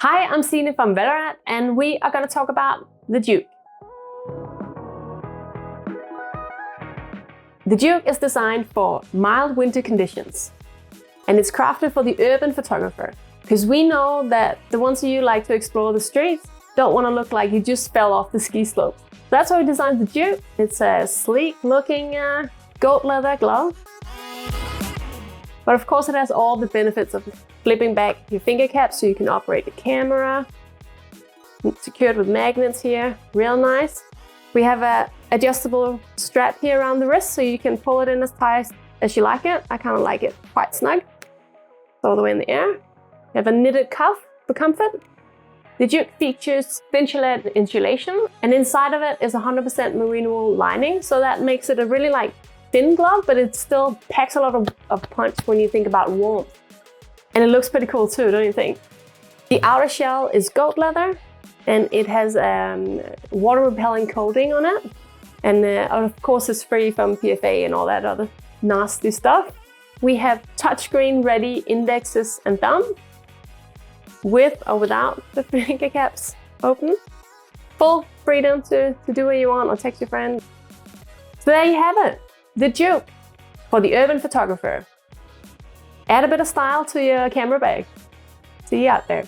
Hi, I'm Stine from Vallerret, and we are going to talk about the Djuke. The Djuke is designed for mild winter conditions, and it's crafted for the urban photographer, because we know that the ones of you like to explore the streets don't want to look like you just fell off the ski slope. That's why we designed the Djuke. It's a sleek looking goat leather glove. But of course it has all the benefits of flipping back your finger cap so you can operate the camera. It's secured with magnets here, real nice. We have a adjustable strap here around the wrist so you can pull it in as tight as you like it. I kind of like it quite snug. It's all the way in the air. We have a knitted cuff for comfort. The Djuke features Thinsulate insulation, and inside of it is 100% merino wool lining, so that makes it a really thin glove, but it still packs a lot of punch when you think about warmth. And it looks pretty cool too, don't you think? The outer shell is goat leather, and it has water repellent coating on it. And of course it's free from PFA and all that other nasty stuff. We have touchscreen ready indexes and thumb, with or without the finger caps open. Full freedom to do what you want or text your friend. So there you have it. The Djuke for the urban photographer. Add a bit of style to your camera bag. See you out there.